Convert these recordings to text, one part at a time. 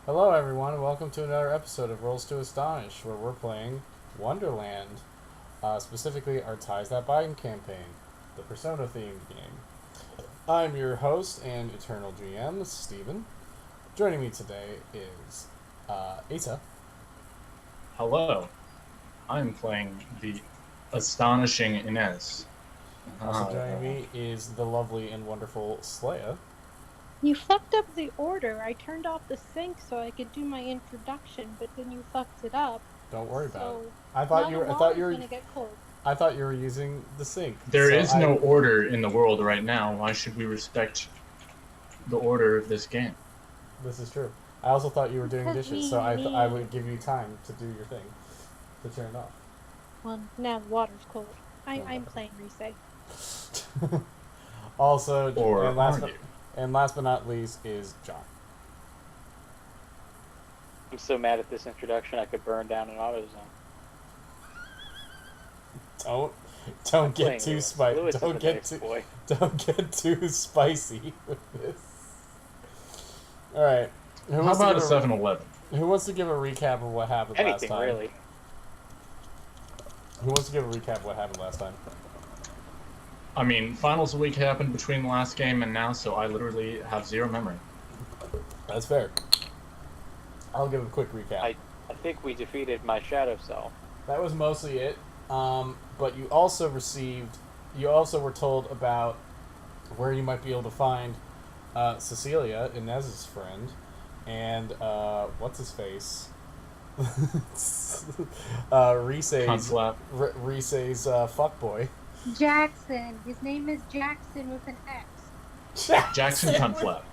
Hello, everyone, and welcome to another episode of Rolls to Astonish, where we're playing Wonderland, specifically our Ties That Bind campaign, the Persona themed game. I'm your host and eternal GM, Steven. Joining me today is Asa. Hello, I'm playing the astonishing Inez. Also joining me is the lovely and wonderful Slaya. You fucked up the order. I turned off the sync so I could do my introduction, but then you fucked it up. Don't worry about it. So I thought now you the were. I thought you water's were. gonna get cold. I thought you were using the sync. There is no order in the world right now. Why should we respect the order of this game? This is true. I also thought you were doing Because dishes, so I me. would give you time to do your thing, to turn it off. Well, now the water's cold. I'm playing Rise. Also, Or and last but not least is John. I'm so mad at this introduction I could burn down an AutoZone. Don't get too spicy. Boy. Don't get too spicy with this. All right. How about a 7-Eleven? Who wants to give a recap of what happened last time? Anything, really. Who wants to give a recap of what happened last time? I mean, finals week happened between the last game and now, so I literally have zero memory. That's fair. I'll give a quick recap. I think we defeated my shadow self. That was mostly it. But you also were told about where you might be able to find Cecilia, Inez's friend, and what's his face? Rise's fuckboy. Jackson. His name is Jackson with an X. Jackson Cunflap.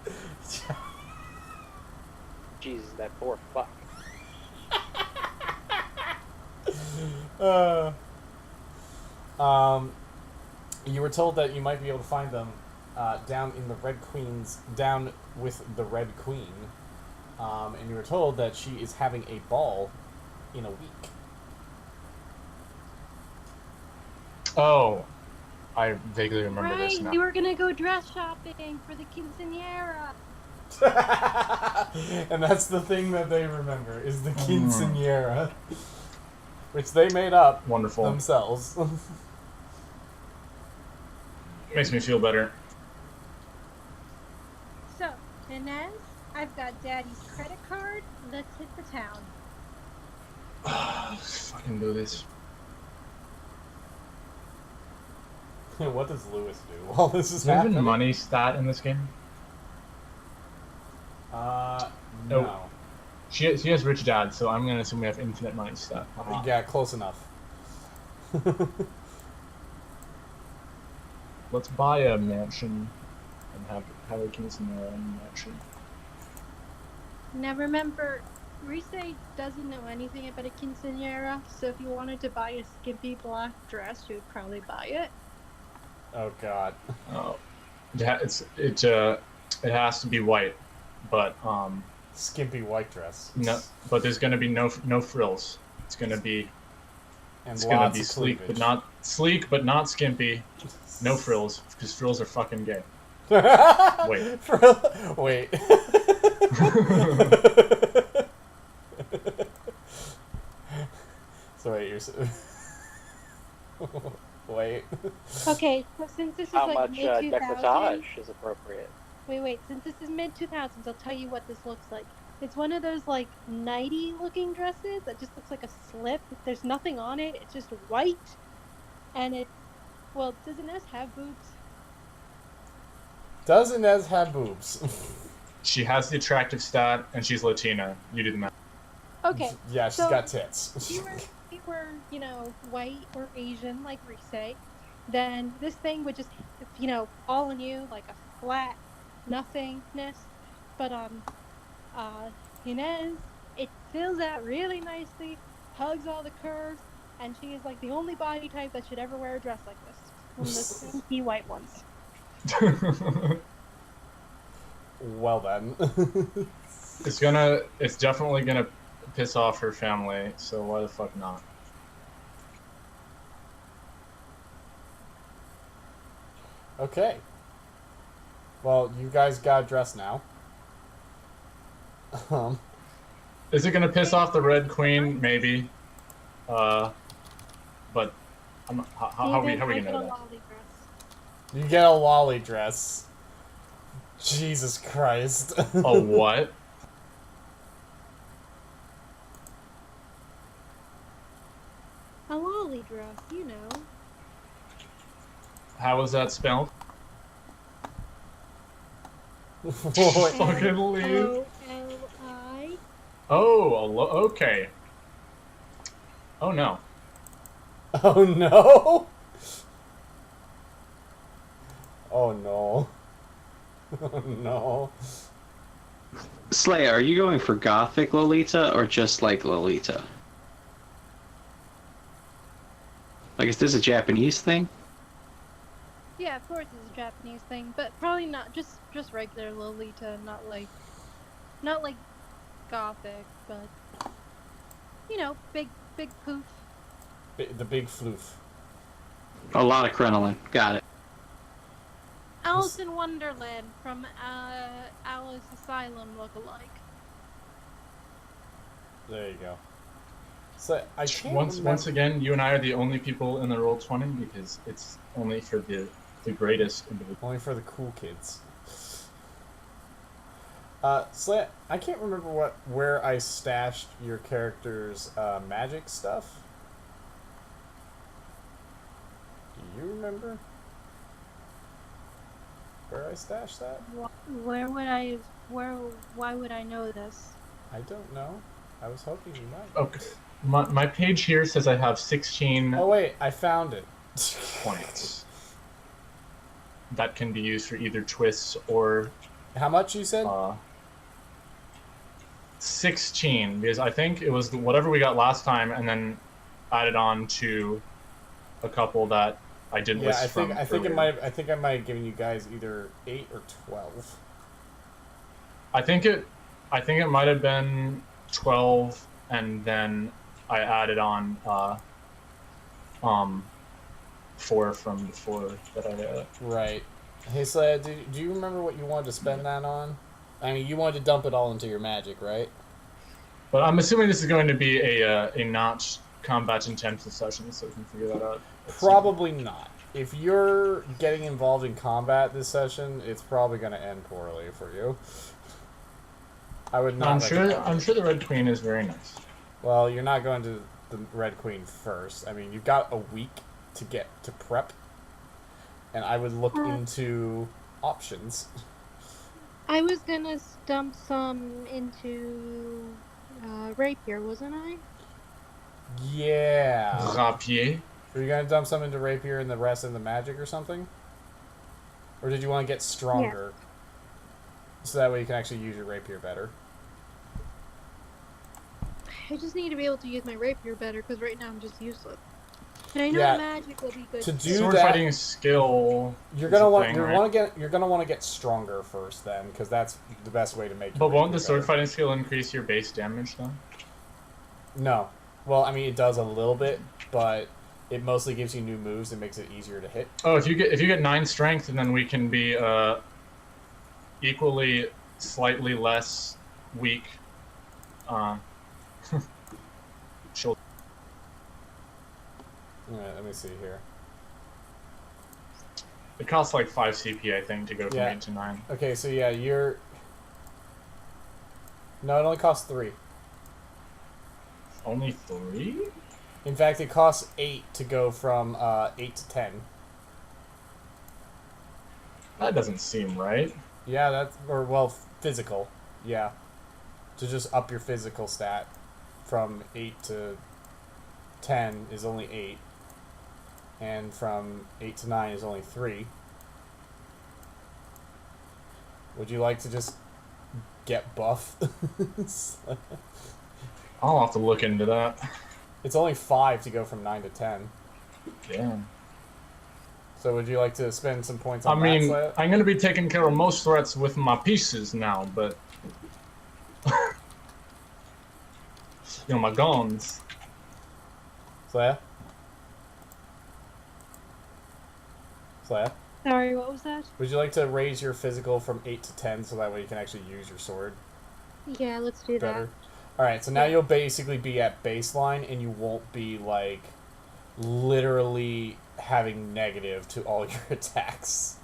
Jesus, that poor fuck. You were told that you might be able to find them down with the Red Queen, and you were told that she is having a ball in a week. Oh, I vaguely remember this Right, now. you were gonna go dress shopping for the quinceañera. And that's the thing that they remember is the quinceañera, which they made up Wonderful themselves. Makes me feel better. So, Inez, I've got Daddy's credit card. Let's hit the town. Let's fucking do this. What does Lewis do while this is Is there happening? even money stat in this game? No. She has rich dad, so I'm gonna assume we have infinite money stat. Yeah, close enough. Let's buy a mansion and have a quinceanera in the mansion. Now remember, Rise doesn't know anything about a quinceañera, so if you wanted to buy a skimpy black dress, you would probably buy it. Oh God. Oh, it has to be white, but Skimpy white dress. no, but there's gonna be no frills. It's gonna be And it's lots gonna be of sleek, cleavage. but not skimpy. No frills, because frills are fucking gay. Wait. Wait. So wait, you're. Wait. Okay, so since this is How like much mid-2000s... decolletage is appropriate? Wait, since this is mid-2000s, I'll tell you what this looks like. It's one of those, like, nighty-looking dresses that just looks like a slip. There's nothing on it. It's just white. And it's... Well, does Inez have boobs? Does Inez have boobs? She has the attractive stat, and she's Latina. You do the math. Okay. Yeah, she's got tits. If you were, white or Asian, like Rise, then this thing would just, fall on you like a flat nothingness. But, Inez, it fills out really nicely, hugs all the curves, and she is, like, the only body type that should ever wear a dress like this. One of those stinky white ones. Well then. It's definitely gonna piss off her family, so why the fuck not? Okay. Well, you guys got dressed now. Is it gonna piss off the Red Queen? Maybe. But how are we Steven, I gonna get a know that? lolly dress. You get a lolly dress. Jesus Christ. A what? A lolly dress, you know. How was that spelled? What? Fucking leave. Loli. Oh, okay. Oh no. Oh no! Oh no. Oh no. Slayer, are you going for Gothic Lolita or just like Lolita? Like, is this a Japanese thing? Yeah, of course it's a Japanese thing, but probably not just regular Lolita, not like Gothic, but you know, big poof. The big floof. A lot of crinoline. Got it. Alice in Wonderland from Alice Asylum look-alike. There you go. So I can't Once again, you and I are the only people in the Roll20 because it's only for the greatest individual. only for the cool kids. Slant, I can't remember where I stashed your character's magic stuff. Do you remember where I stashed that? Why would I know this? I don't know. I was hoping you might. Okay. My page here says I have 16 Oh wait, I found it. points that can be used for either twists or How much you said? 16, because I think it was whatever we got last time, and then added on to a couple that I didn't Yeah, list I think earlier. I think I might have given you guys either 8 or 12. I think it might have been 12, and then I added on 4 from before that I Right. Hey, Sled, do you remember what you wanted to spend that on? I mean, you wanted to dump it all into your magic, right? But I'm assuming this is going to be a not combat intensive session, so we can figure that out. Probably not. If you're getting involved in combat this session, it's probably going to end poorly for you. I would not. I'm sure recommend it. the Red Queen is very nice. Well, you're not going to the Red Queen first. I mean, you've got a week to get to prep, and I would look into options. I was gonna dump some into rapier, wasn't I? Yeah. Rapier. Are you going to dump some into rapier and the rest in the magic or something? Or did you want to get stronger? So that way you can actually use your rapier better. I just need to be able to use my rapier better because right now I'm just useless. And I know Yeah, magic will be good. to too. do Sword that, fighting skill. you're is gonna a want thing, you're right? gonna want to get stronger first, then, because that's the best way to make. But your won't rapier the sword better. fighting skill increase your base damage though? No, well, I mean it does a little bit, but it mostly gives you new moves and makes it easier to hit. Oh, if you get 9 strength, then we can be equally, slightly less weak. Shoulder. Alright, let me see here. It costs like 5 CP, I think, to go from Yeah. 8 to 9. Okay, so yeah, you're. No, it only costs 3. Only 3? In fact, it costs 8 to go from 8 to 10. That doesn't seem right. Yeah, that's physical. Yeah, to just up your physical stat from 8 to 10 is only 8, and from 8 to 9 is only 3. Would you like to just get buff? I'll have to look into that. It's only 5 to go from 9 to 10. Damn. So would you like to spend some points I on mean, that slat? I'm gonna be taking care of most threats with my pieces now, but you know, my guns. Slaya? Slaya? Sorry, what was that? Would you like to raise your physical from 8 to 10 so that way you can actually use your sword Yeah, let's do better? Alright, so now you'll basically be at baseline, and you won't be, like, literally having negative to all your attacks.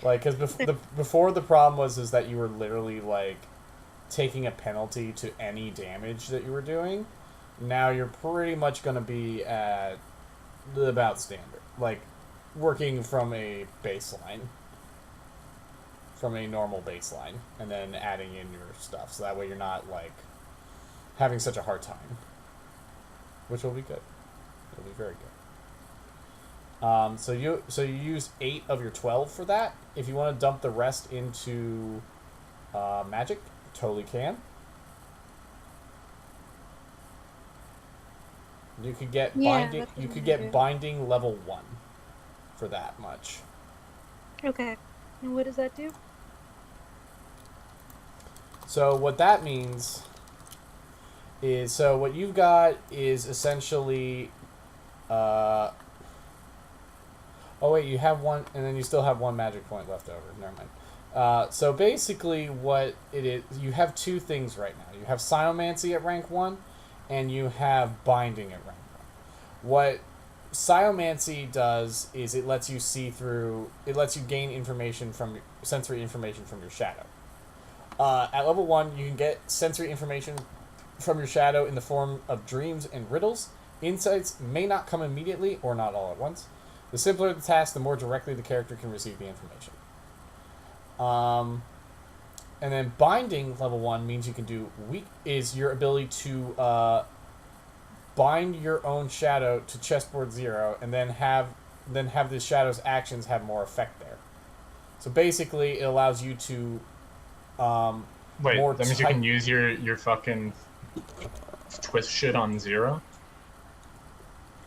Like, because before the problem is that you were literally, like, taking a penalty to any damage that you were doing. Now you're pretty much going to be at about standard. Like, working from a baseline. From a normal baseline. And then adding in your stuff. So that way you're not, like, having such a hard time. Which will be good. It'll be very good. So you use 8 of your 12 for that. If you want to dump the rest into magic, totally can. You could get binding. You could get binding level 1 for that much. Okay. And what does that do? So what that means is, so what you've got is essentially, oh wait, you have one, and then you still have 1 magic point left over. Never mind. So basically what it is, you have 2 things right now. You have Sciomancy at rank 1, and you have Binding at rank 1. What Sciomancy does is it lets you see through, it lets you gain information from, sensory information from your shadow. At level 1, you can get sensory information from your shadow in the form of dreams and riddles. Insights may not come immediately or not all at once. The simpler the task, the more directly the character can receive the information. And then Binding level 1 means you can do is your ability to bind your own shadow to chessboard 0, and then have the shadow's actions have more effect there. So basically, it allows you to wait. That means you can use your fucking twist shit on 0.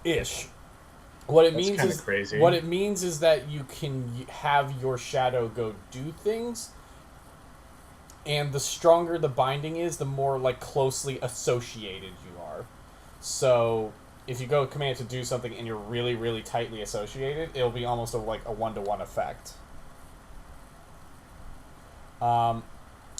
Ish. What it That's means is crazy. What it means is that you can have your shadow go do things, and the stronger the binding is, the more like closely associated you are. So if you go command to do something and you're really, really tightly associated, it'll be almost like a 1-to-1 effect.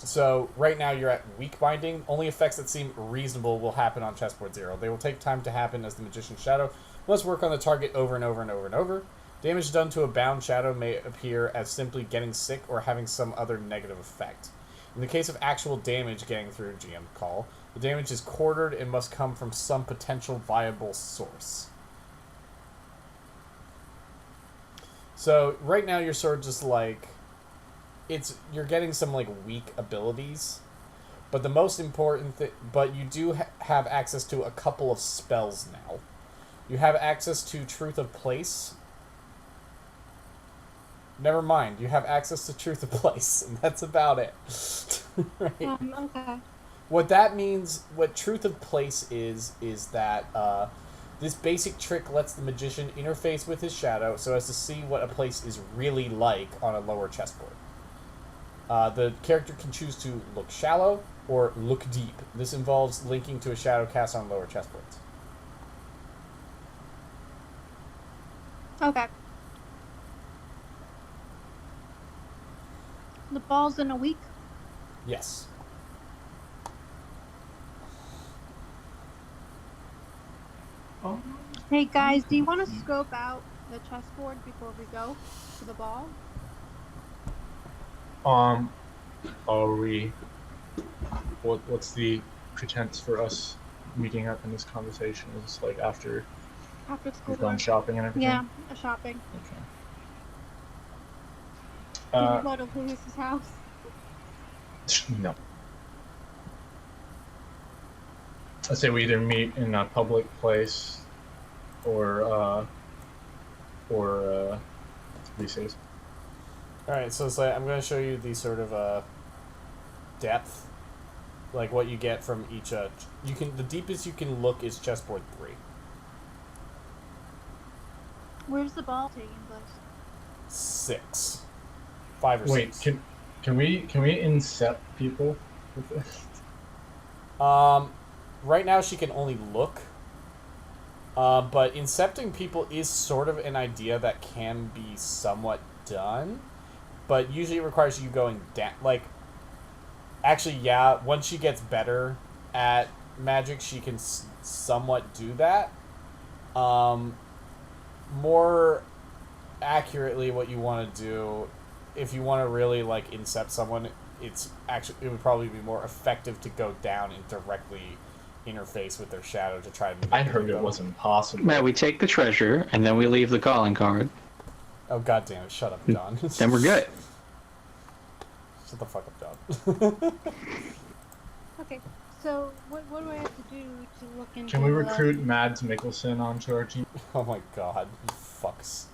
So right now you're at weak binding. Only effects that seem reasonable will happen on chessboard 0. They will take time to happen as the magician's shadow must work on the target over and over and over and over. Damage done to a bound shadow may appear as simply getting sick or having some other negative effect. In the case of actual damage getting through GM call, the damage is quartered and must come from some potential viable source. So right now you're sort of just like, you're getting some like weak abilities, but the most important thing, but you do have access to a couple of spells now. You have access to Truth of Place. Never mind, you have access to Truth of Place, and that's about it. Right? Okay. What that means, what Truth of Place is that this basic trick lets the magician interface with his shadow so as to see what a place is really like on a lower chessboard. The character can choose to look shallow or look deep. This involves linking to a shadow cast on lower chessboards. Okay. The ball's in a week? Yes. Hey guys, do you want to scope out the chessboard before we go to the ball? Are we? What's the pretense for us meeting up in this conversation? Is this like after After school? we've gone shopping and everything? Yeah, shopping. Okay. Can you go to Lewis's house? No. I say we either meet in a public place or recess. Alright, so it's like, I'm going to show you the sort of depth, like what you get from each, the deepest you can look is chessboard 3. Where's the ball taking place? 6. 5 or 6. Wait, can we incept people with this? Right now she can only look. But incepting people is sort of an idea that can be somewhat done. But usually it requires you going down. Like, actually, yeah, once she gets better at magic, she can somewhat do that. More accurately, what you want to do, if you want to really like incept someone, it would probably be more effective to go down and directly interface with their shadow to try to. I heard it was impossible. Man, we take the treasure and then we leave the calling card. Oh god damn it! Shut up, John. Then we're good. Shut the fuck up, John. Okay, so what do I have to do to look into? Can we recruit Mads Mikkelsen onto our team? Oh my god, you fucks.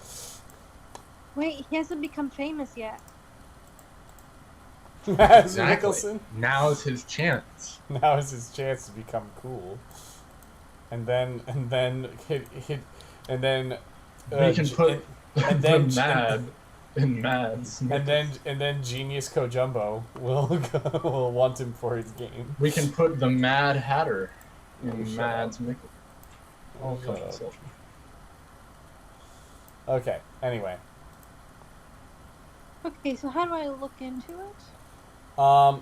Wait, he hasn't become famous yet. Mads Mikkelsen. Now's his chance. Now is his chance to become cool. And then We can put and then Mads. and then Genius Kojumbo will want him for his game. We can put the Mad Hatter in shut Mads up. Mikkelsen. Oh, fuck shut up. myself. Okay. Anyway, Okay, so how do I look into it?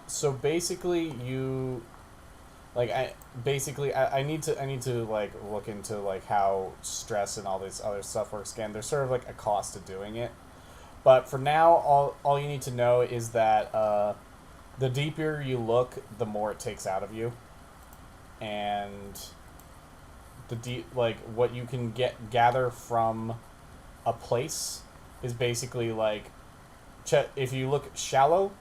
so basically you, like I need to like look into like how stress and all this other stuff works again. There's sort of like a cost to doing it, but for now, all you need to know is that the deeper you look, the more it takes out of you, and what you can gather from a place is basically like, if you look shallow,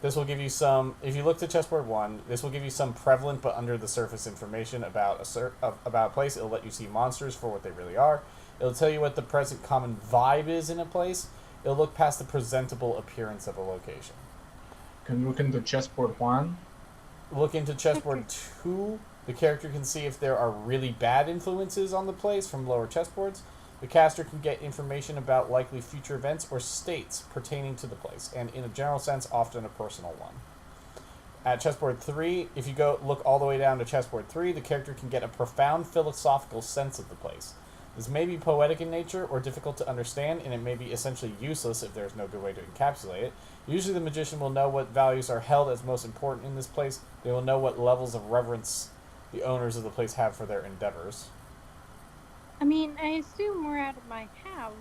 this will give you some. If you look to chessboard 1, this will give you some prevalent but under the surface information about about a place. It'll let you see monsters for what they really are. It'll tell you what the present common vibe is in a place. It'll look past the presentable appearance of a location. Can we look into chessboard 1? Look into chessboard 2. The character can see if there are really bad influences on the place from lower chessboards. The caster can get information about likely future events or states pertaining to the place, and in a general sense, often a personal one. At chessboard 3, if you go look all the way down to chessboard 3, the character can get a profound philosophical sense of the place. This may be poetic in nature or difficult to understand, and it may be essentially useless if there is no good way to encapsulate it. Usually the magician will know what values are held as most important in this place. They will know what levels of reverence the owners of the place have for their endeavors. I mean, I assume we're out of my house,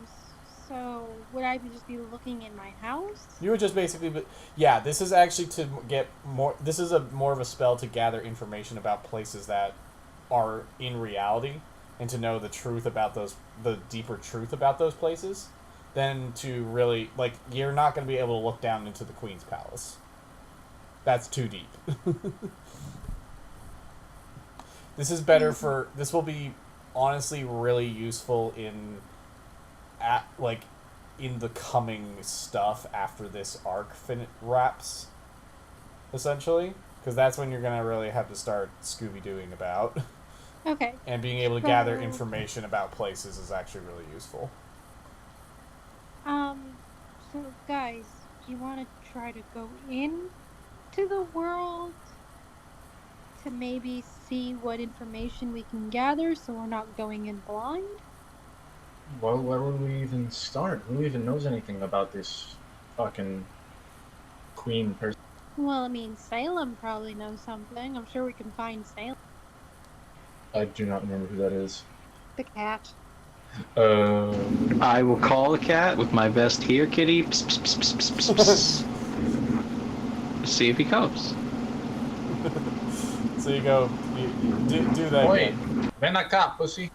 so would I just be looking in my house? You would just basically, yeah. This is actually to get more. This is more of a spell to gather information about places that are in reality, and to know the truth about the deeper truth about those places, than to really like. You're not going to be able to look down into the Queen's Palace. That's too deep. This is better for. This will be honestly really useful in the coming stuff after this arc wraps, essentially, because that's when you're gonna really have to start Scooby-Dooing about. Okay. And being able to gather information about places is actually really useful. So guys, do you want to try to go in to the world to maybe see what information we can gather so we're not going in blind? Well, where would we even start? Who even knows anything about this fucking queen person? Well, I mean, Salem probably knows something. I'm sure we can find Salem. I do not remember who that is. The cat. I will call the cat with my best here, kitty. Psst, psst, psst, psst, psst, psst. See if he comes. So you go, you do that. Wait, ven acá, pussy.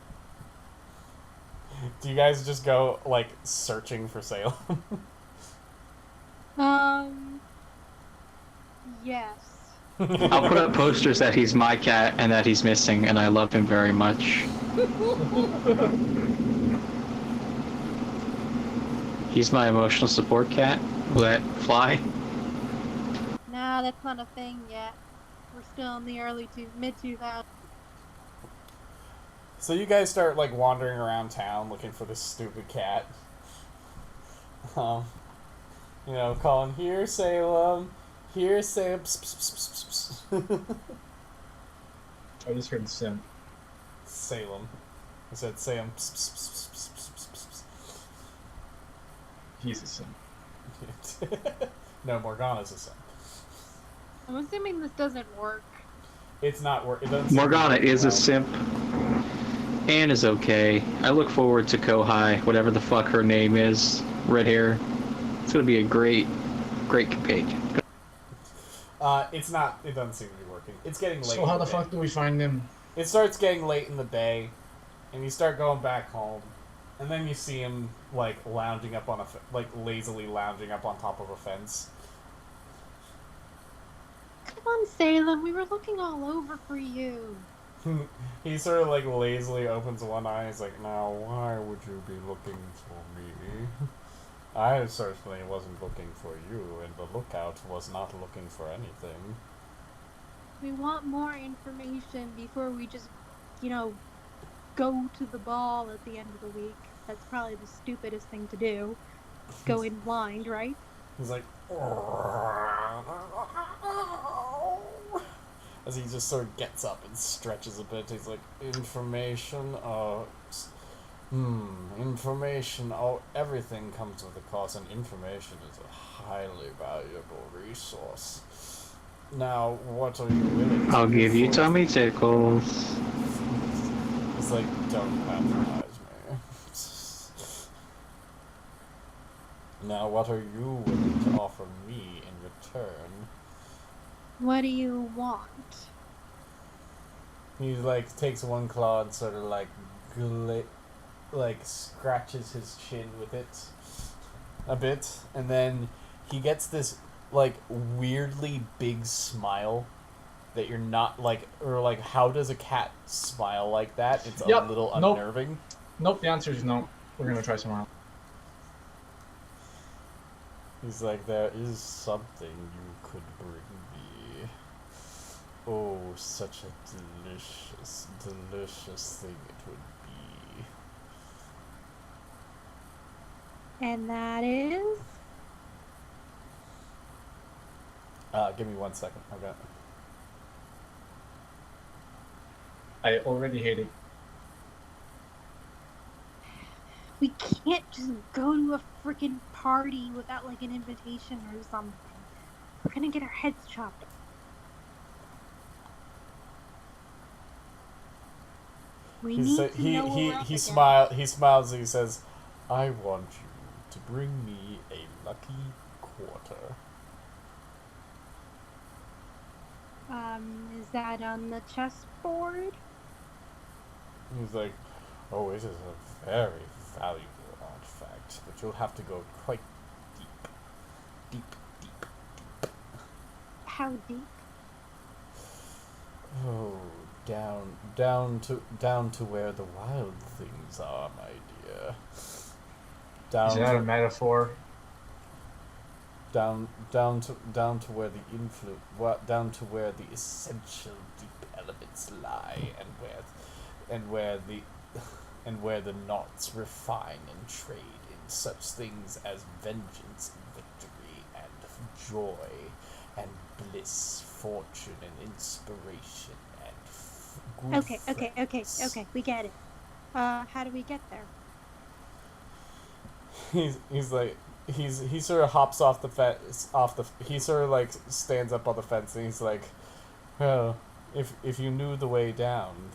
Do you guys just go like searching for Salem? Yes. I'll put up posters that he's my cat and that he's missing, and I love him very much. He's my emotional support cat. Will that fly? Nah, that's not a thing yet. We're still in the mid-2000s. So you guys start like wandering around town looking for this stupid cat. Calling, here Salem, here Salem. Psst, psst, psst, psst, psst. I just heard Sim. Salem. I said Salem. Psst, psst, psst, psst, psst, psst, psst. He's a Sim. No, Morgana's a son. I'm assuming this doesn't work. It's not work. It doesn't. Morgana is well. a simp. Anne is okay. I look forward to Kohai, whatever the fuck her name is. Red hair. It's gonna be a great companion. It's not. It doesn't seem to be working. It's getting late. So how the fuck do we find him? It starts getting late in the day, and you start going back home, and then you see him like lounging up on lazily lounging up on top of a fence. Come on, Salem. We were looking all over for you. He sort of like lazily opens one eye. He's like, "Now, why would you be looking for me? I certainly wasn't looking for you, and the lookout was not looking for anything." We want more information before we just, go to the ball at the end of the week. That's probably the stupidest thing to do. Go in blind, right? He's like, as he just sort of gets up and stretches a bit. He's like, information, information, everything comes with a cost, and information is a highly valuable resource. Now, what are you willing to I'll do give you for tummy tickles. It's like, don't patronize me. Now, what are you willing to offer me in return? What do you want? He like takes one claw and sort of like scratches his chin with it a bit, and then he gets this like weirdly big smile that you're not like, or like, how does a cat smile like that? It's a little unnerving. Nope, the answer is no. We're gonna try somewhere else. He's like, there is something you could bring me. Oh, such a delicious, delicious thing it would be. And that is? Give me 1 second. Okay. I already hate it. We can't just go to a freaking party without like an invitation or something. We're gonna get our heads chopped off. We need to know what we're up against. He smiles and he says, "I want you to bring me a lucky quarter." Is that on the chessboard? He's like, "Oh, it is a very valuable artifact, but you'll have to go quite deep. Deep, deep, deep." How deep? Oh, down to where the wild things are, my dear. Is that a metaphor? Down to where the down to where the essential deep elements lie, and where the knots refine and trade in such things as vengeance and victory and joy and bliss, fortune and inspiration and good friends. Okay, we get it. How do we get there? He's like, he sort of hops off the fence, he sort of like stands up on the fence, and he's like, "Well, if you knew the way down,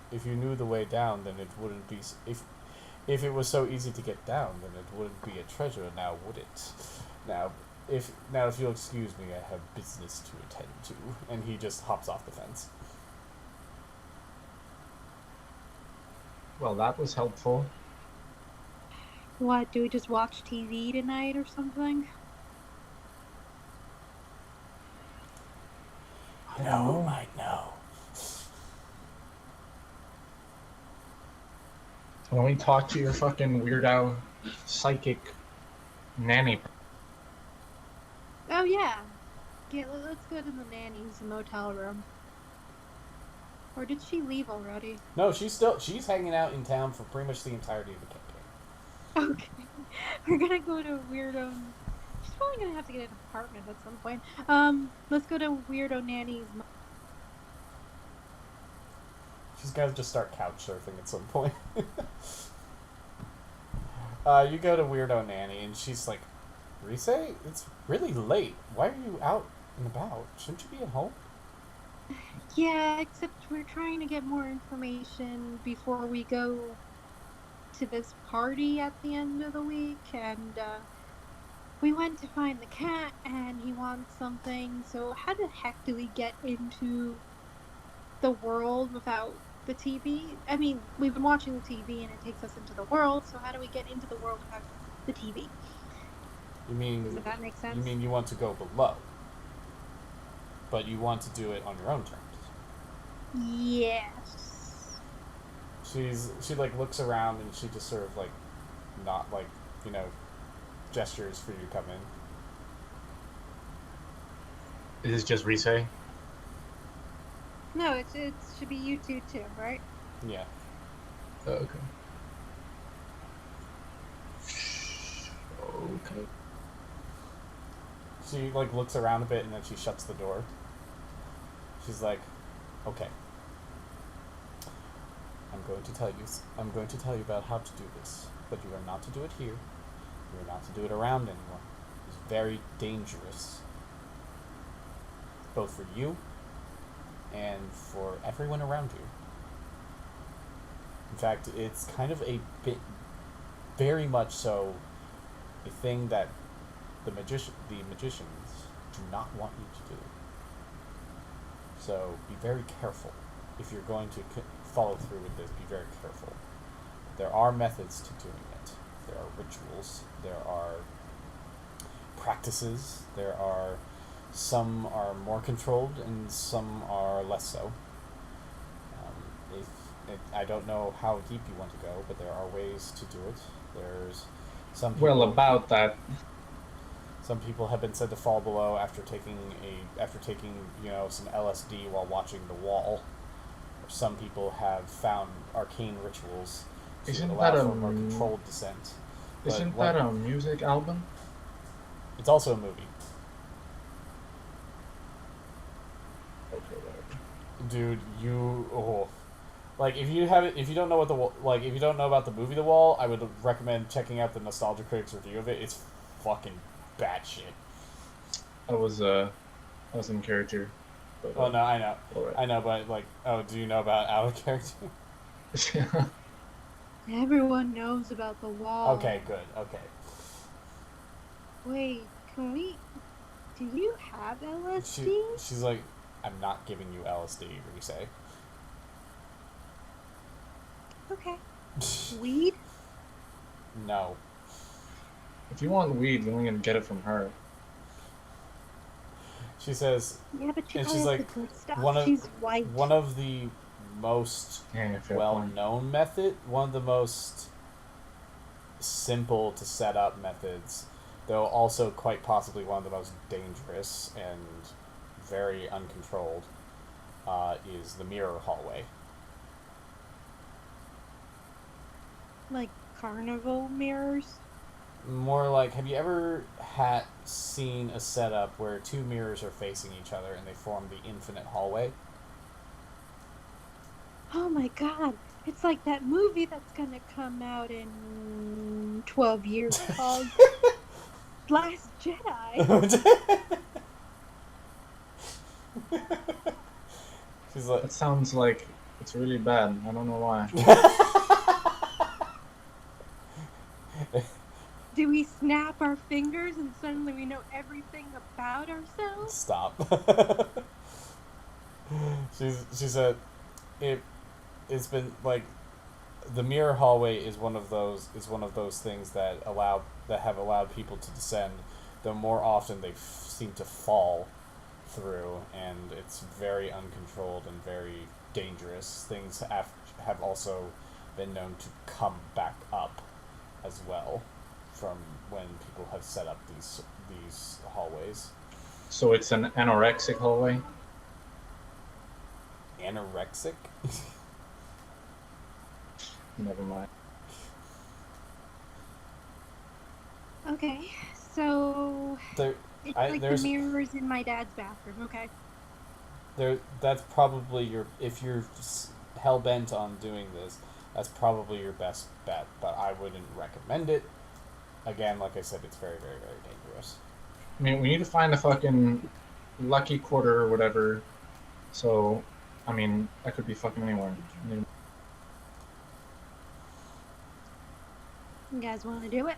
then it wouldn't be, if it was so easy to get down, then it wouldn't be a treasure, now would it? Now if you'll excuse me, I have business to attend to." And he just hops off the fence. Well, that was helpful. What, do we just watch TV tonight or something? No, might know. Why don't we talk to your fucking weirdo psychic nanny? Oh yeah. Let's go to the nanny's motel room. Or did she leave already? No, she's hanging out in town for pretty much the entirety of the campaign. Okay. We're gonna go to Weirdo. She's probably gonna have to get an apartment at some point. Let's go to Weirdo Nanny's. She's gonna just start couch surfing at some point. You go to Weirdo Nanny, and she's like, "Rise, it's really late. Why are you out and about? Shouldn't you be at home? Yeah, except we're trying to get more information before we go to this party at the end of the week, and we went to find the cat, and he wants something. So how the heck do we get into the world without the TV? I mean, we've been watching the TV, and it takes us into the world. So how do we get into the world without the TV? Does that make sense? You mean you want to go below, but you want to do it on your own terms? Yes. She like looks around and she just sort of like, not like, gestures for you to come in. Is this just Risei? No, it should be you two too, right? Yeah. Oh, okay. Okay. She like looks around a bit and then she shuts the door. She's like, okay. I'm going to tell you about how to do this, but you are not to do it here. You are not to do it around anyone. It's very dangerous, both for you and for everyone around you. In fact, it's kind of a bit, very much so, a thing that the magicians do not want you to do. So be very careful. If you're going to follow through with this, be very careful. There are methods to doing it. There are rituals. There are practices. Some are more controlled and some are less so. I don't know how deep you want to go, but there are ways to do it. There's some people, Well, about that. some people have been said to fall below after taking some LSD while watching The Wall. Some people have found arcane rituals to allow for a more controlled descent. Isn't that a music album? It's also a movie. Okay, whatever. Dude, if you don't know if you don't know about the movie The Wall, I would recommend checking out the Nostalgia Critics review of it. It's fucking batshit. I was in character. But, Oh no, I know, alright. I know, but do you know about out of character? Everyone knows about the wall. Okay, good. Okay. Wait, can we? Do you have LSD? She's like, I'm not giving you LSD, Risei. Okay. Weed? No. If you want weed, you're only gonna get it from her. She says, Yeah, but you and gotta she's have like, the good stuff. one of She's white. one of the most Yeah, fair point. well-known one of the most simple to set up methods, though also quite possibly one of the most dangerous and very uncontrolled, is the mirror hallway. Like carnival mirrors? More like, have you ever seen a setup where two mirrors are facing each other and they form the infinite hallway? Oh my god. It's like that movie that's gonna come out in 12 years called Last Jedi. She's like, That sounds like it's really bad. I don't know why. Do we snap our fingers and suddenly we know everything about ourselves? stop. She said, it's been like, the mirror hallway is one of those things that have allowed people to descend, though more often they seem to fall through, and it's very uncontrolled and very dangerous. Things have also been known to come back up as well from when people have set up these hallways. So it's an anorexic hallway? Anorexic? Never mind. Okay, so it's like the mirrors in my dad's bathroom, okay? That's probably if you're hell bent on doing this, that's probably your best bet, but I wouldn't recommend it. Again, like I said, it's very, very, very dangerous. I mean, we need to find a fucking lucky quarter or whatever. So, I mean, I could be fucking anywhere. You guys want to do it?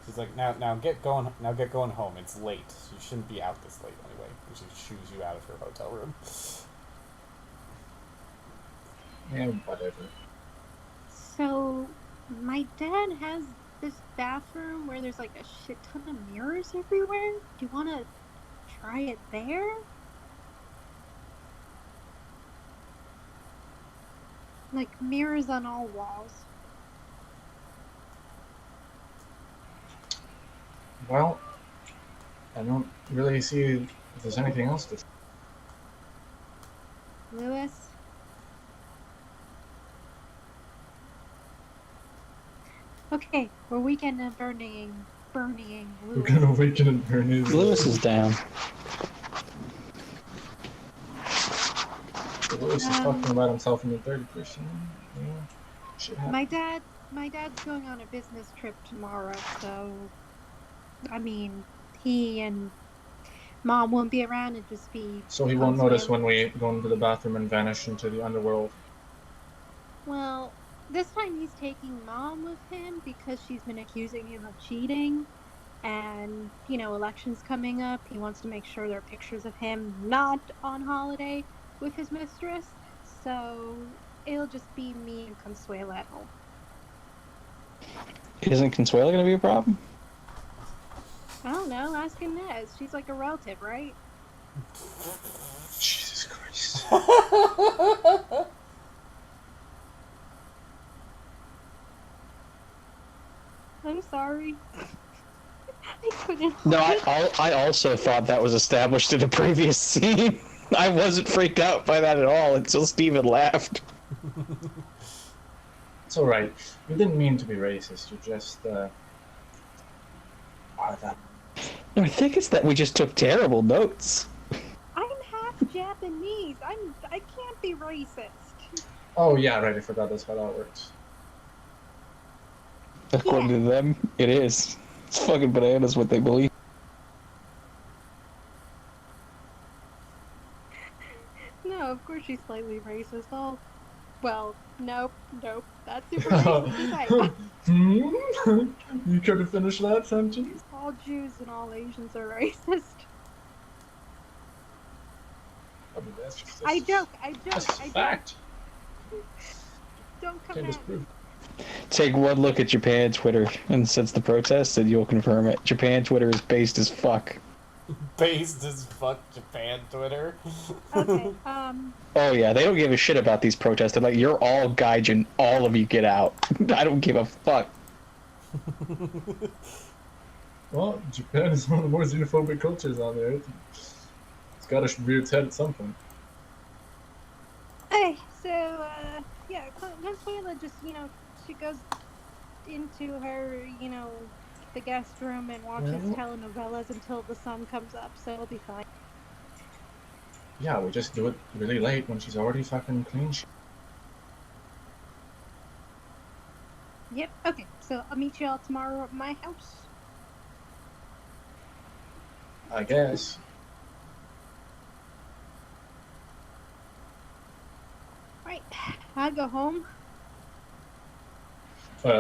She's like, now get going home. It's late. You shouldn't be out this late anyway. And she shoos you out of her hotel room. Yeah, whatever. So, my dad has this bathroom where there's like a shit ton of mirrors everywhere. Do you want to try it there? Like mirrors on all walls. Well, I don't really see if there's anything else to. Lewis? Okay, we're weekend at burning Lewis. We're gonna weaken and burn his. Lewis is down. Lewis is talking about himself in the third person. Yeah, shit happens. My dad's going on a business trip tomorrow, so I mean, he and Mom won't be around. It'd just be. So he won't notice when we go into the bathroom and vanish into the underworld. Well, this time he's taking Mom with him because she's been accusing him of cheating, and elections coming up. He wants to make sure there are pictures of him not on holiday with his mistress. So it'll just be me and Consuela at home. Isn't Consuela gonna be a problem? I don't know. Ask Inez. She's like a relative, right? Jesus Christ. I'm sorry. I couldn't. No, I also thought that was established in a previous scene. I wasn't freaked out by that at all until Steven laughed. It's alright. You didn't mean to be racist. You just, are that. No, I think it's that we just took terrible notes. I'm half Japanese. I can't be racist. Oh, yeah, right. I forgot that's how that works. According to them, it is. It's fucking bananas what they believe. No, of course she's slightly racist. Oh, well, nope. That's super racist. You could have finished that sentence? All Jews and all Asians are racist. I mean, that's just, I joke. That's just a fact. Don't come Can't at me. disprove. Take one look at Japan Twitter, and since the protests, and you'll confirm it. Japan Twitter is based as fuck. Based as fuck Japan Twitter. Okay, Oh yeah, they don't give a shit about these protests. They're like, you're all gaijin, all of you get out. I don't give a fuck. Well, Japan is one of the more xenophobic cultures on there. It's got to rear its head at some point. okay, so, yeah, Consuela just, she goes into her, the guest room and watches telenovelas until the sun comes up, so it'll be fine. Yeah, we just do it really late when she's already fucking clean. Yep, okay, so I'll meet you all tomorrow at my house. I guess. Right, I'll go home.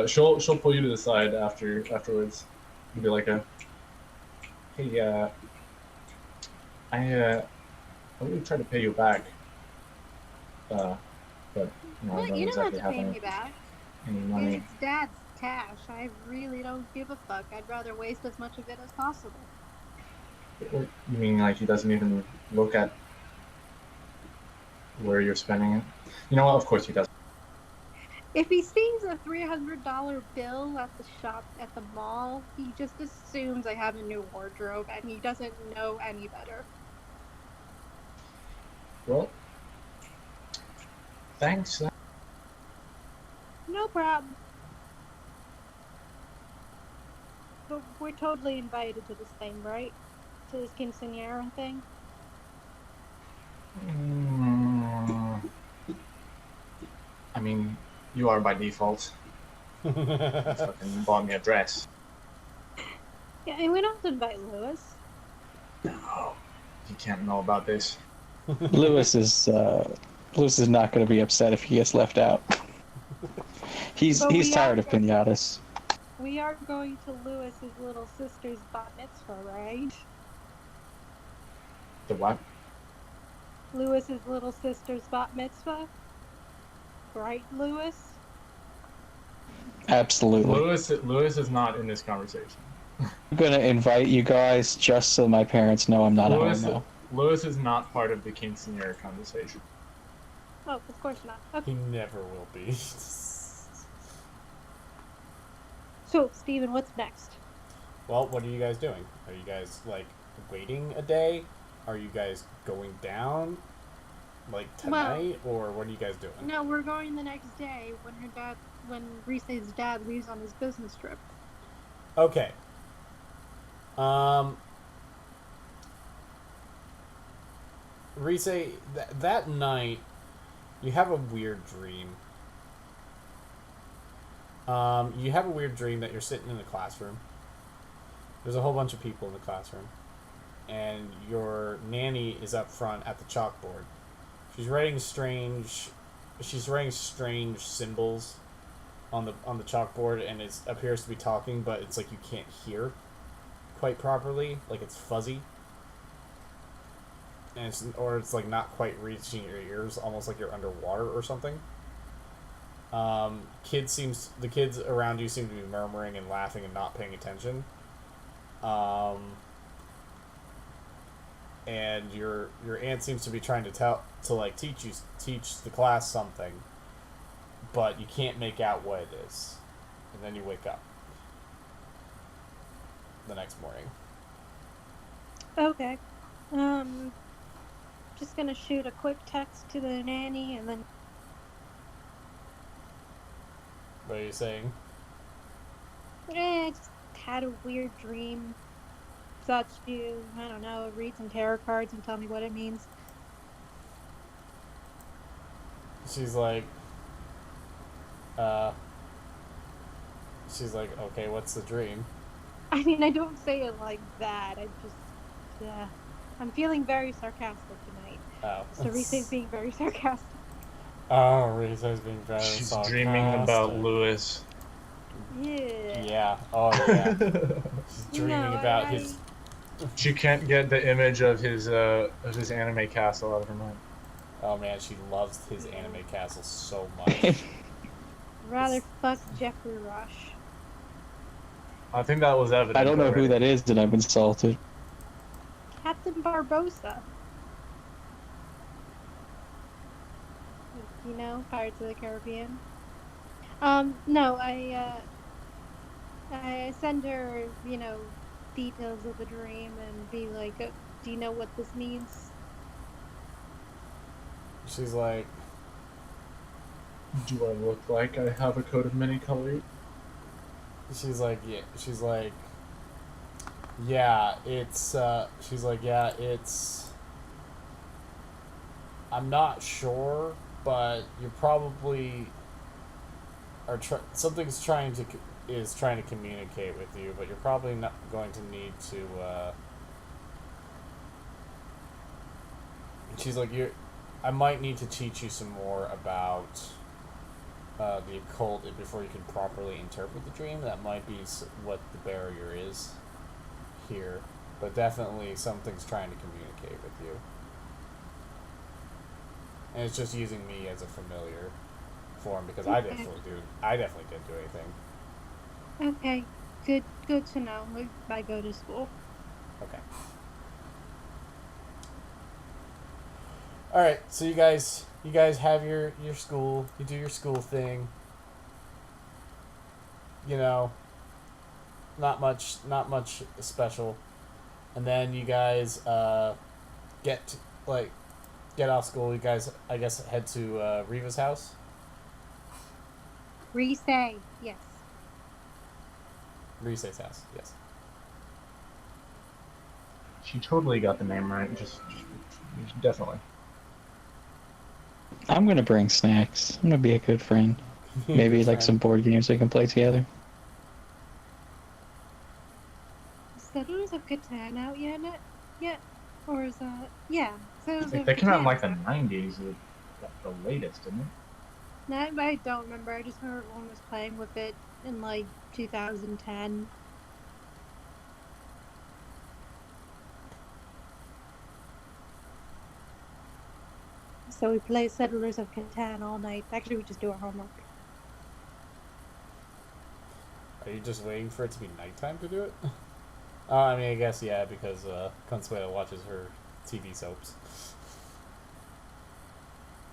She'll pull you to the side afterwards. And be like hey, I really try to pay you back. But I Well, don't you don't have exactly to have pay me back. any money. It's Dad's cash. I really don't give a fuck. I'd rather waste as much of it as possible. You mean like he doesn't even look at where you're spending it? You know what? Of course he does. If he sees a $300 bill at the shop at the mall, he just assumes I have a new wardrobe, and he doesn't know any better. Well, thanks. No problem. But we're totally invited to this thing, right? To this quinceañera thing? I mean, you are by default. You fucking bought me a dress. Yeah, and we don't have to invite Lewis. Oh, he can't know about this. Lewis is not going to be upset if he gets left out. He's But tired of pinatas. we are going to Lewis's little sister's bat mitzvah, right? The what? Lewis's little sister's bat mitzvah, right, Lewis? Absolutely. Lewis is not in this conversation. I'm going to invite you guys just so my parents know I'm not a homo. Lewis is not part of the quinceañera conversation. Oh, of course not. Okay. He never will be. So, Steven, what's next? Well, what are you guys doing? Are you guys, like, waiting a day? Are you guys going down, like, tonight? Or what are you guys doing? No, we're going the next day when Rise's dad leaves on his business trip. Okay. Rise, that night, you have a weird dream. You have a weird dream that you're sitting in a classroom. There's a whole bunch of people in the classroom. And your nanny is up front at the chalkboard. She's writing strange symbols on the chalkboard, and it appears to be talking, but it's like you can't hear quite properly, like it's fuzzy. And it's like not quite reaching your ears, almost like you're underwater or something. The kids around you seem to be murmuring and laughing and not paying attention. And your aunt seems to be trying to teach the class something, but you can't make out what it is. And then you wake up the next morning. Okay. Just gonna shoot a quick text to the nanny and then. What are you saying? I just had a weird dream. Thought you, I don't know, read some tarot cards and tell me what it means. She's like, okay, what's the dream? I mean, I don't say it like that. I just, I'm feeling very sarcastic tonight. Oh. So Rise's being very sarcastic. Oh, Rise's being very She's sarcastic. dreaming about Lewis. Yeah. Yeah. Oh, yeah. She's dreaming about his... She can't get the image of his anime castle out of her mind. Oh, man, she loves his anime castle so much. Rather fuck Jeffrey Rush. I think that was evident. I don't know already. who that is, and I'm insulted. Captain Barbosa. You know, Pirates of the Caribbean. No, I send her, details of the dream and be like, do you know what this means? She's like... Do I look like I have a coat of many colors? She's like, yeah. She's like, yeah, it's... she's like, yeah, it's... I'm not sure, but you probably are something's trying to communicate with you, but you're probably not going to need to. She's like, I might need to teach you some more about the occult before you can properly interpret the dream. That might be what the barrier is here, but definitely something's trying to communicate with you. And it's just using me as a familiar form because I definitely didn't do anything. Okay, good to know. I go to school. Okay. All right, so you guys have your school. You do your school thing. Not much special, and then you guys get off school. You guys, I guess, head to Riva's house. Rise, yes. Rise's house, yes. She totally got the name right. Just definitely. I'm gonna bring snacks. I'm gonna be a good friend. Maybe like some board games we can play together. Settlers of Catan out yet? Yeah, or is that? Yeah. So Like, they came out in like the 90s, the latest, didn't it? I don't remember. I just remember everyone was playing with it in like 2010. So we play Settlers of Catan all night. Actually, we just do our homework. Are you just waiting for it to be nighttime to do it? Oh, I mean, I guess, yeah, because Consuela watches her TV soaps.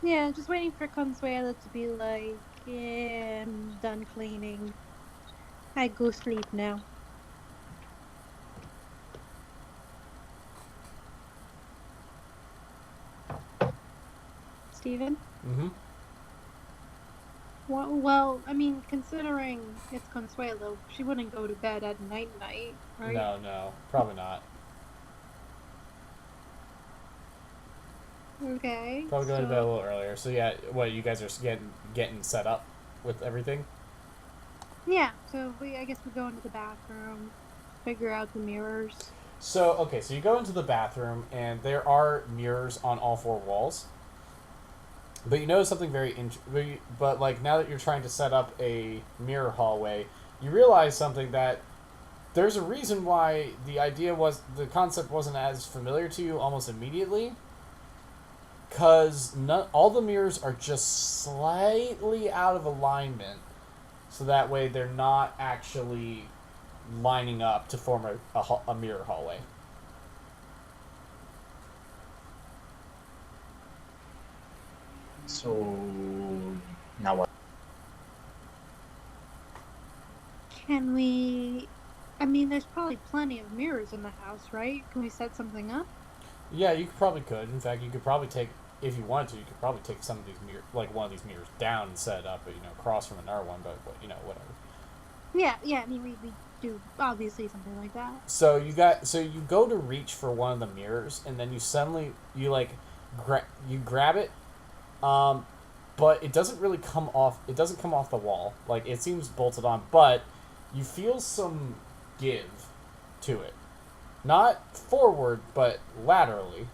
Yeah, just waiting for Consuela to be like, yeah, I'm done cleaning. I go sleep now. Steven? Mm-hmm. Well, I mean, considering it's Consuelo, she wouldn't go to bed at night, right? No, probably not. Okay. Probably going to bed a little earlier. So yeah, what, you guys are getting set up with everything? Yeah, so I guess we go into the bathroom, figure out the mirrors. So, okay, so you go into the bathroom, and there are mirrors on all four walls. But you notice something but like, now that you're trying to set up a mirror hallway, you realize something, that there's a reason why the concept wasn't as familiar to you almost immediately. Because all the mirrors are just slightly out of alignment, so that way they're not actually lining up to form a mirror hallway. So now what? Can we... I mean, there's probably plenty of mirrors in the house, right? Can we set something up? Yeah, you probably could. In fact, you could probably take, if you wanted to, you could probably take some of these like one of these mirrors down and set it up, across from another one. But whatever. Yeah. I mean, we do obviously something like that. So you go to reach for one of the mirrors, and then you grab it, but it doesn't really come off. It doesn't come off the wall. Like, it seems bolted on, but you feel some give to it. Not forward, but laterally.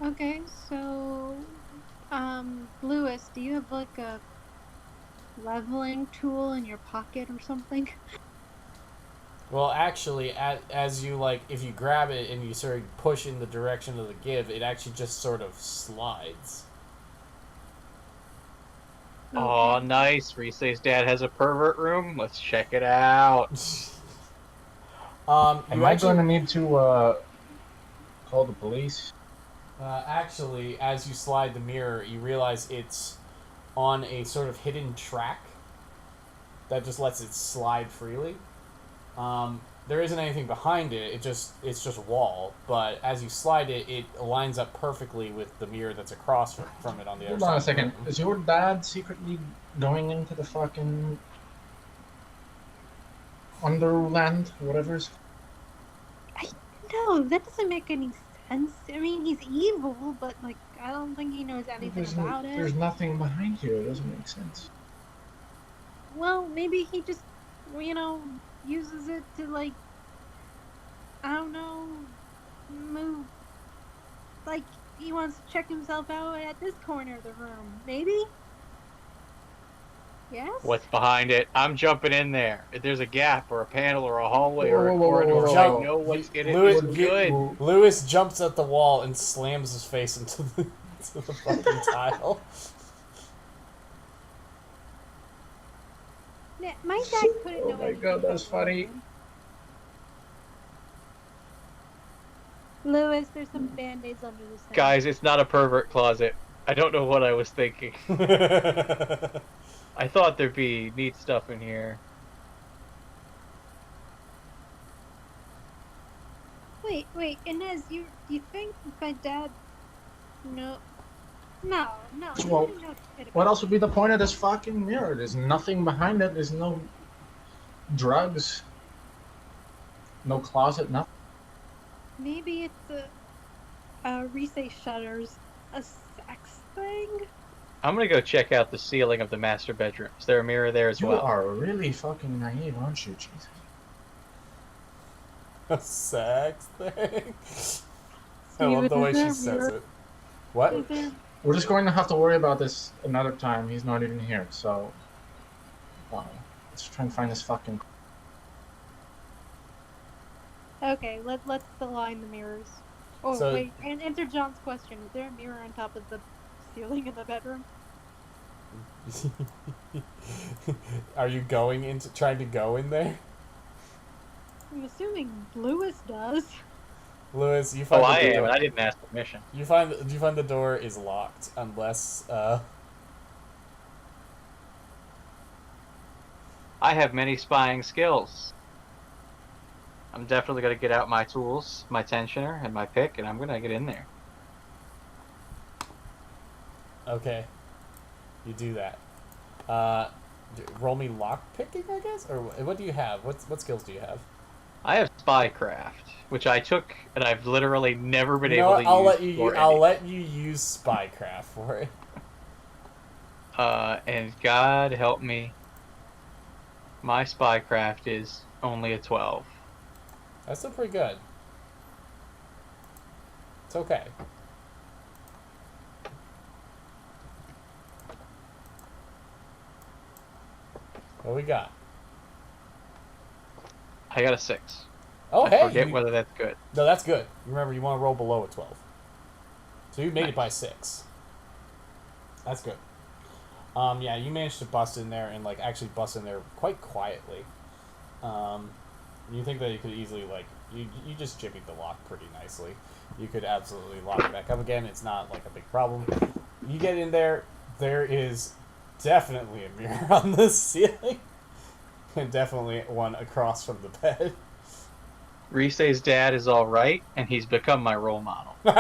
Okay, so, Lewis, do you have like a leveling tool in your pocket or something? Well, actually, as you, like, if you grab it and you sort of push in the direction of the give, it actually just sort of slides. Oh, nice. Reese's dad has a pervert room. Let's check it out. Am I going to need to call the police? Actually, as you slide the mirror, you realize it's on a sort of hidden track that just lets it slide freely. There isn't anything behind it. It's just a wall. But as you slide it, it lines up perfectly with the mirror that's across from it on the other side. Hold on a second. Is your dad secretly going into the fucking Wonderland, whatever's? No, that doesn't make any sense. I mean, he's evil, but like, I don't think he knows anything about it. There's nothing behind here. It doesn't make sense. Well, maybe he just, uses it to, like, I don't know, move. Like, he wants to check himself out at this corner of the room. Maybe? Yes? What's behind it? I'm jumping in there. If there's a gap or a panel or a hallway or a Whoa, corridor, jump. I know what's in it. It's good. Lewis jumps at the wall and slams his face into the fucking tile. Yeah, my dad couldn't know. Oh my god, that's funny. Lewis, there's some band-aids under the sink. Guys, it's not a pervert closet. I don't know what I was thinking. I thought there'd be neat stuff in here. Wait, Inez, you think my dad... No. Well, didn't know what else would be the point of this fucking mirror? There's nothing behind it. There's no drugs, no closet, nothing. Maybe it's a Reese shutters, a sex thing? I'm gonna go check out the ceiling of the master bedroom. Is there a mirror there as You well? are really fucking naive, aren't you? Jesus. A sex thing? I love the way she says it. What? Is there? We're just going to have to worry about this another time. He's not even here, so... let's try and find this fucking... Okay, let's align the mirrors. Oh So- wait, and answer John's question. Is there a mirror on top of the ceiling in the bedroom? Are you trying to go in there? I'm assuming Lewis does. Lewis, you find Oh, the I am, door. and I didn't ask permission. You find the door is locked unless I have many spying skills. I'm definitely gonna get out my tools, my tensioner, and my pick, and I'm gonna get in there. okay. You do that. Roll me lock picking, I guess, or what do you have? What skills do you have? I have spycraft, which I took, and I've literally never been You know able what? to I'll use. let you. for I'll anything. let you use spycraft for it. And God help me, my spycraft is only a 12. That's still pretty good. It's okay. What we got? I got a 6. Oh, I hey! forget whether that's good. No, that's good. Remember, you want to roll below a 12. So you made it by 6. That's good. Yeah, you managed to bust in there and, like, actually bust in there quite quietly. You think that you could easily, like, you just jimmied the lock pretty nicely. You could absolutely lock it back up again. It's not, like, a big problem. You get in there, there is definitely a mirror on the ceiling. And definitely one across from the bed. Rise's dad is alright, and he's become my role model. And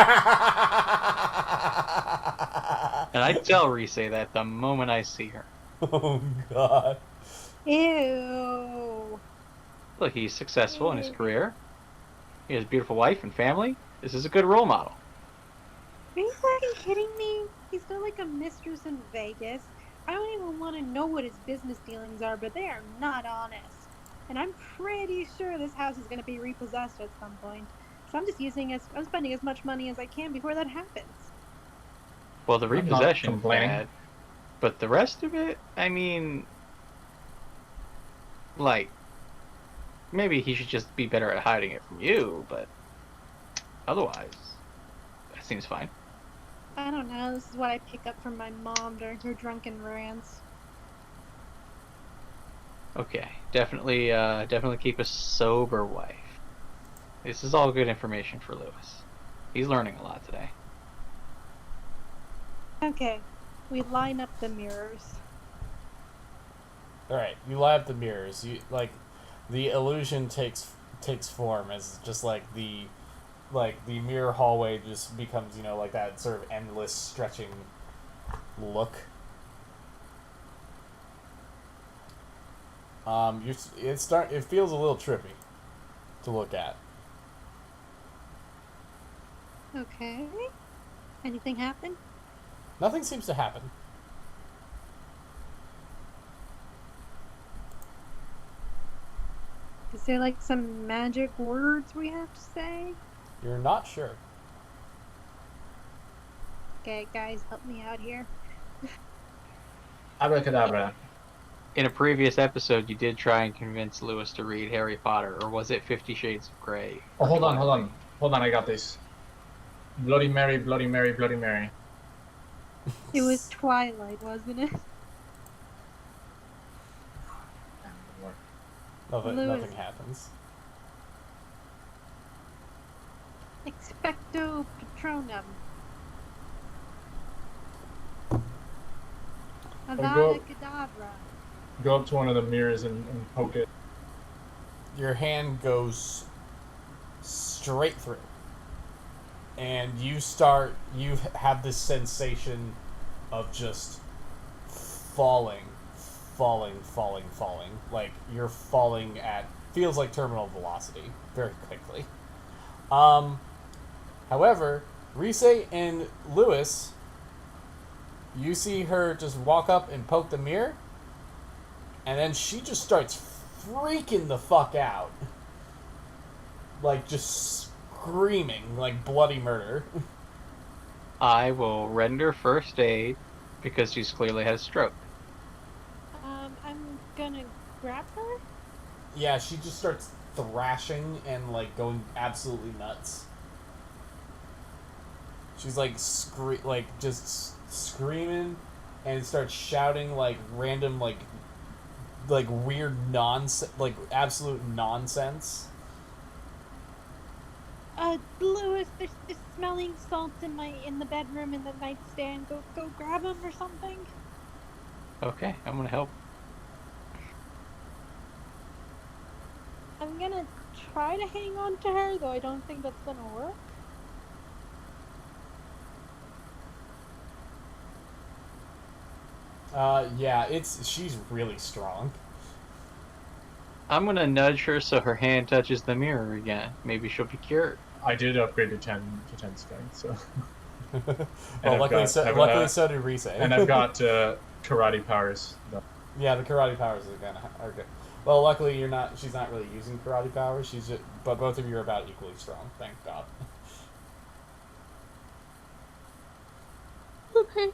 I tell Rise that the moment I see her. Oh, God. Ew. Look, he's successful in his career. He has a beautiful wife and family. This is a good role model. Are you fucking kidding me? He's got like a mistress in Vegas. I don't even want to know what his business dealings are, but they are not honest. And I'm pretty sure this house is going to be repossessed at some point. So I'm spending as much money as I can before that happens. Well, the I'm not repossession's complaining. bad, but the rest of it, I mean, like, maybe he should just be better at hiding it from you, but otherwise, that seems fine. I don't know. This is what I pick up from my mom during her drunken rants. Okay, definitely keep a sober wife. This is all good information for Lewis. He's learning a lot today. Okay, we line up the mirrors. Alright, you light up the mirrors. You like the illusion takes form as just like the mirror hallway just becomes, you know, like that sort of endless stretching look. It feels a little trippy to look at. Okay. Anything happen? Nothing seems to happen. Is there like some magic words we have to say? You're not sure. Okay, guys, help me out here. Abracadabra. In a previous episode, you did try and convince Lewis to read Harry Potter, or was it 50 Shades of Grey? Oh, hold on, I got this. Bloody Mary, Bloody Mary, Bloody Mary. It was Twilight, wasn't it? Nothing Lewis. happens. Expecto Patronum. Avada Kedavra. Go up to one of the mirrors and poke it. Your hand goes straight through. And you have this sensation of just falling. Like you're falling at, feels like terminal velocity very quickly. However, Rise and Lewis, You see her just walk up and poke the mirror, and then she just starts freaking the fuck out. Like, just screaming, like bloody murder. I will render first aid because she's clearly had a stroke. I'm gonna grab her. Yeah, she just starts thrashing and, like, going absolutely nuts. She's, like, just screaming and starts shouting, like, random, like weird nonsense, like, absolute nonsense. Lewis, there's smelling salt in the bedroom in the nightstand. Go grab him or something. Okay, I'm gonna help. I'm gonna try to hang on to her, though I don't think that's gonna work. Yeah, she's really strong. I'm gonna nudge her so her hand touches the mirror again. Maybe she'll be cured. I did upgrade to 10 strength, so. Well, I've luckily got- so did Rise. And I've got karate powers. No. Yeah, the karate powers are good. Well, luckily she's not really using karate powers. But both of you are about equally strong. Thank God. Okay.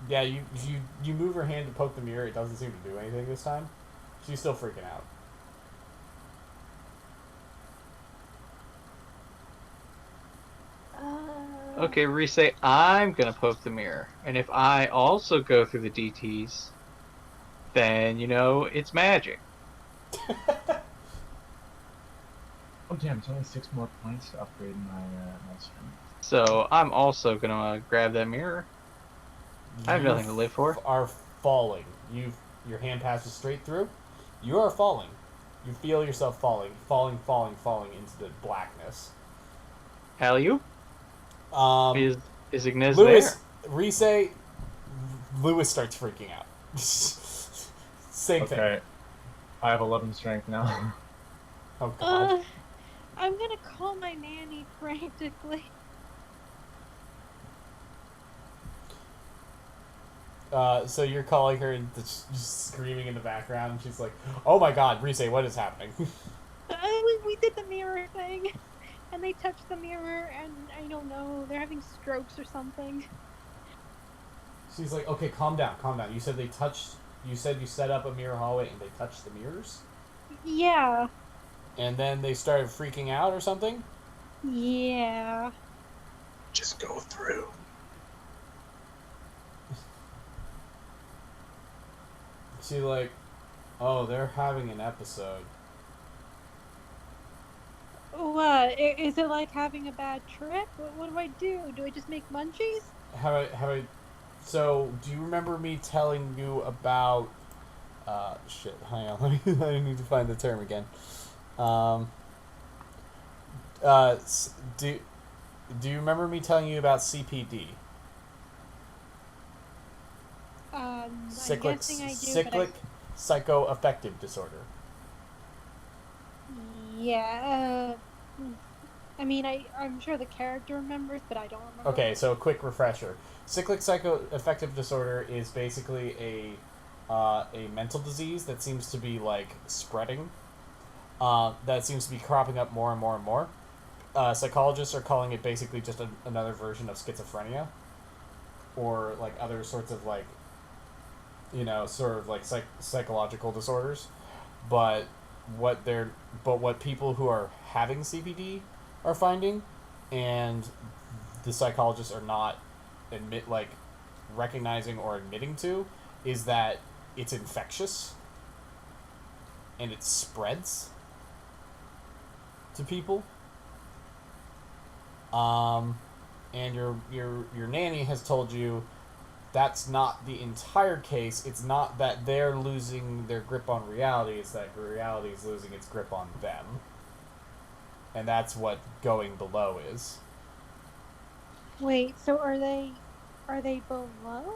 Yeah, you move her hand to poke the mirror. It doesn't seem to do anything this time. She's still freaking out. Okay, Reese, I'm gonna poke the mirror. And if I also go through the DTs, then, it's magic. Oh damn, it's only 6 more points to upgrade my strength. So I'm also gonna grab that mirror. I have nothing to live for. You are falling. Your hand passes straight through. You are falling. You feel yourself falling into the blackness. Alley-oop? Is Ignis Lewis, there? Lewis starts freaking out. Same thing. Okay. I have 11 strength now. Oh God. I'm gonna call my nanny frantically. So you're calling her and just screaming in the background, and she's like, "Oh my God, Rise, what is happening?" We did the mirror thing, and they touched the mirror, and I don't know, they're having strokes or something. She's like, "Okay, calm down. You said you set up a mirror hallway, and they touched the mirrors, Yeah. and then they started freaking out or something." Yeah. Just go through. She's like, "Oh, they're having an episode." What? Is it like having a bad trip? What do I do? Do I just make munchies? So, do you remember me telling you about? Shit. Hang on. I need to find the term again. Do you remember me telling you about CPD? I'm Cyclic guessing I do, cyclic psychoaffective disorder. Yeah. I mean, I'm sure the character remembers, but I don't remember. Okay, so a quick refresher. Cyclic psychoaffective disorder is basically a mental disease that seems to be, like, spreading. That seems to be cropping up more and more and more. Psychologists are calling it basically just another version of schizophrenia. Or, like, other sorts of, like, sort of, like, psychological disorders. But what people who are having CPD are finding, and the psychologists are not recognizing or admitting to, is that it's infectious and it spreads to people. And your nanny has told you that's not the entire case. It's not that they're losing their grip on reality, it's that reality is losing its grip on them. And that's what going below is. Wait, so are they below?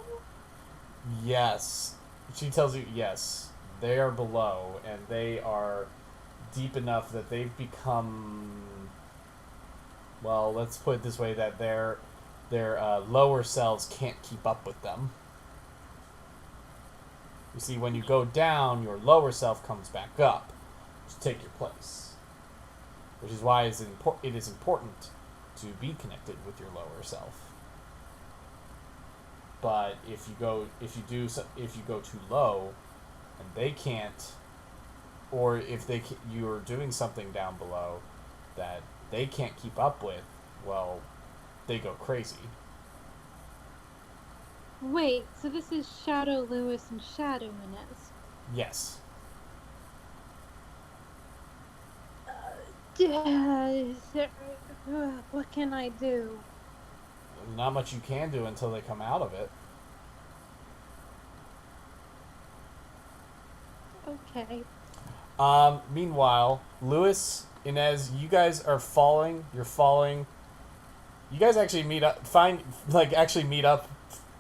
Yes. She tells you, yes, they are below, and they are deep enough that they've become, well, let's put it this way, that their lower selves can't keep up with them. You see, when you go down, your lower self comes back up to take your place. Which is why it is important to be connected with your lower self. But if you go too low, and they can't, or if you're doing something down below that they can't keep up with, well, they go crazy. Wait, so this is Shadow Lewis and Shadow Inez. Yes. What can I do? Not much you can do until they come out of it. Okay. Meanwhile, Lewis, Inez, you guys are falling. You're falling. You guys actually meet up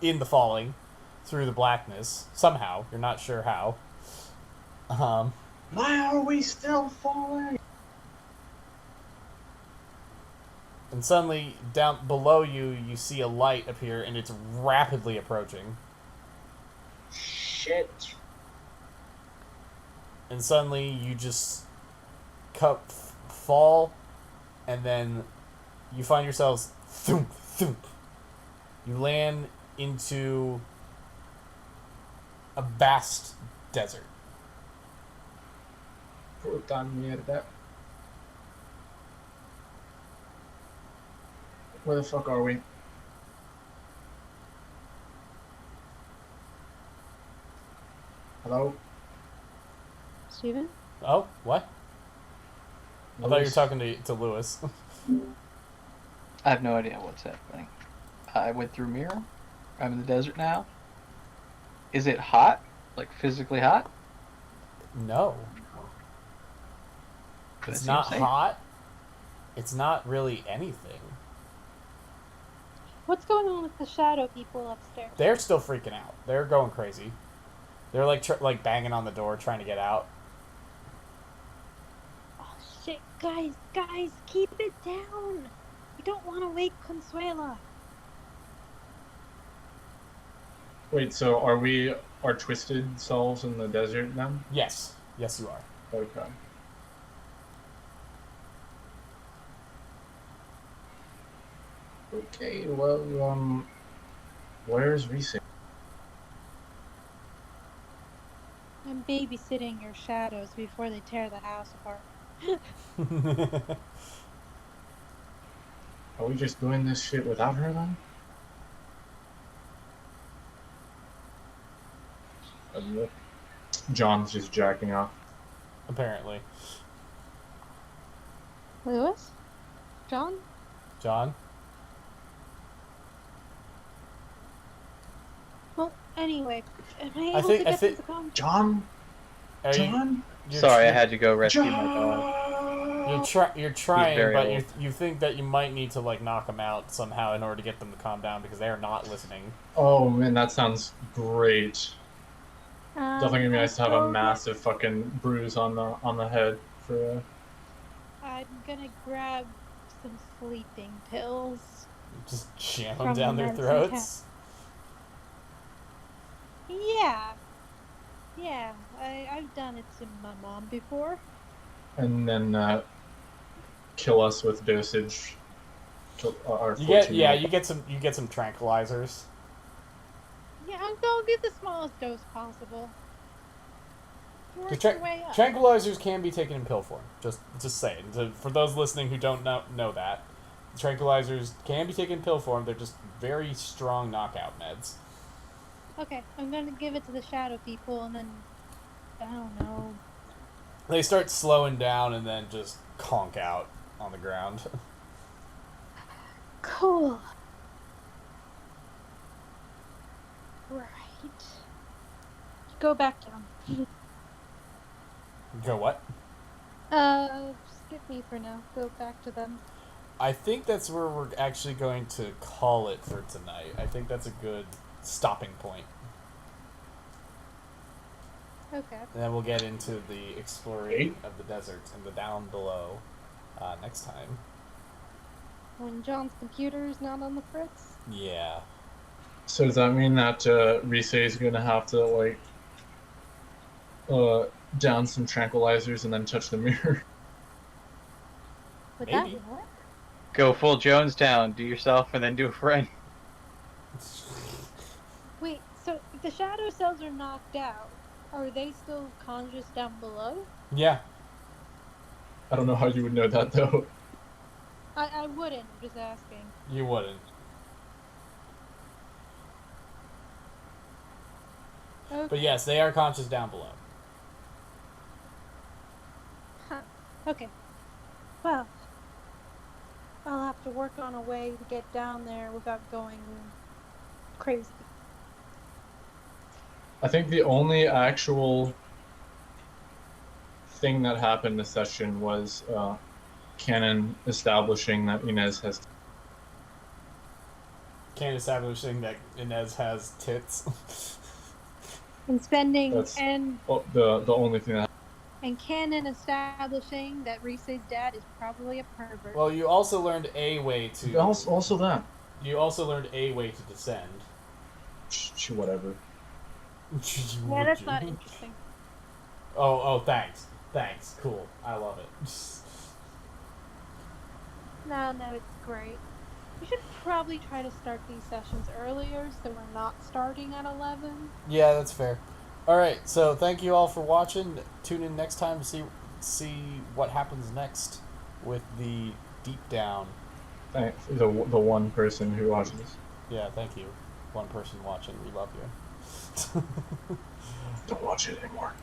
in the falling through the blackness somehow. You're not sure how. Why are we still falling? And suddenly, down below you, you see a light appear, and it's rapidly approaching. Shit. And suddenly, you just fall, and then you find yourselves thump, thump. You land into a vast desert. Puta mierda. Where the fuck are we? Hello? Steven? Oh, what? I thought you were Lewis? talking to Lewis. I have no idea what's happening. I went through mirror. I'm in the desert now. Is it hot? Like physically hot? No. Does it It's seem not safe? hot. It's not really anything. What's going on with the shadow people upstairs? They're still freaking out. They're going crazy. They're like banging on the door trying to get out. Oh shit, guys, keep it down. We don't want to wake Consuela. Wait, so are we our twisted selves in the desert now? Yes. Yes, you are. Okay. Okay, well, where's Reese? I'm babysitting your shadows before they tear the house apart. Are we just doing this shit without her then? John's just jacking off. Apparently. Lewis? John? John? Well, anyway, am I I able think- to I get think- them to come? John? Are you- John? you're Sorry, I tr- had to go rescue my dog. You're trying, very but old. you think that you might need to like knock them out somehow in order to get them to calm down because they are not listening. Oh man, that sounds great. Definitely gonna be nice to have a so massive fucking bruise on the head for. I'm gonna grab some sleeping pills. Just jam them From down their medicine throats. Yeah, I've done it to my mom before. And then kill us with dosage. Kill our You get 14-year-old. you get some tranquilizers. Yeah, I'll get the smallest dose possible. Work your way up. Tranquilizers can be taken in pill form. Just saying. For those listening who don't know that, tranquilizers can be taken in pill form. They're just very strong knockout meds. Okay, I'm gonna give it to the shadow people, and then I don't know. They start slowing down and then just conk out on the ground. Cool. Right. Go back down. Go what? Skip me for now. Go back to them. I think that's where we're actually going to call it for tonight. I think that's a good stopping point. Okay. And then we'll get into the exploring of the desert and the down below next time. When John's computer's not on the fritz? Yeah. So does that mean that Rise is gonna have to like down some tranquilizers and then touch the mirror? Would Maybe. that work? Go full Jonestown. Do yourself and then do a friend. Wait, so if the shadow cells are knocked out, are they still conscious down below? Yeah. I don't know how you would know that though. I wouldn't, I'm just asking. You wouldn't. Okay. But yes, they are conscious down below. Huh. Okay. Well, I'll have to work on a way to get down there without going crazy. I think the only actual thing that happened this session was Canon establishing that Inez has. Can't establishing that Inez has tits. And spending That's and the only thing that. Canon establishing that Rise's dad is probably a pervert. Well, you also learned a way to. Also that. You also learned a way to descend. Whatever. Yeah, that's not interesting. Oh, thanks. Thanks. Cool. I love it. No, it's great. We should probably try to start these sessions earlier so we're not starting at 11. Yeah, that's fair. Alright, so thank you all for watching. Tune in next time to see what happens next with the Deep Down. Thanks. The one person who watches. Yeah, thank you. One person watching. We love you. Don't watch it anymore.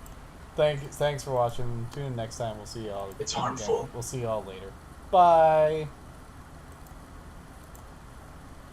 Thanks for watching. Tune in next time. We'll see y'all. It's harmful. We'll see y'all later. Bye.